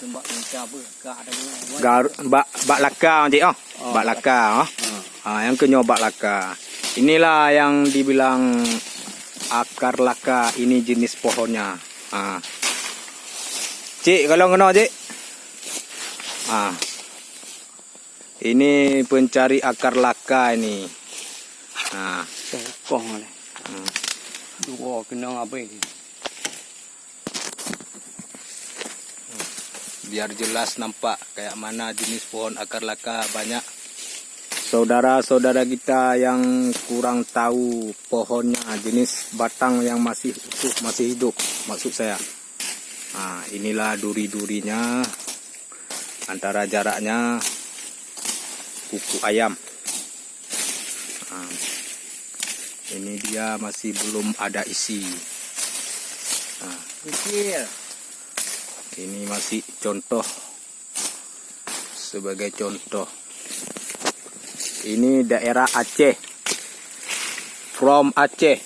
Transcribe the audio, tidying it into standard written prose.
Tembak lincah apa? Gak ada bak laka cik oh. Bak laka oh. Yang kenyo bak laka. Inilah yang dibilang akar laka, ini jenis pohonnya. Cik kalau kena cik. Ini pencari akar laka ini. Pokong ni. Dua kena apa ni? Biar jelas nampak kayak mana jenis pohon akar laka banyak. Saudara-saudara kita yang kurang tahu pohonnya, jenis batang yang masih utuh, masih hidup maksud saya. Inilah duri-durinya, antara jaraknya kuku ayam. Ini dia masih belum ada isi. Kecil. Ini masih contoh, sebagai contoh. Ini daerah Aceh, from Aceh.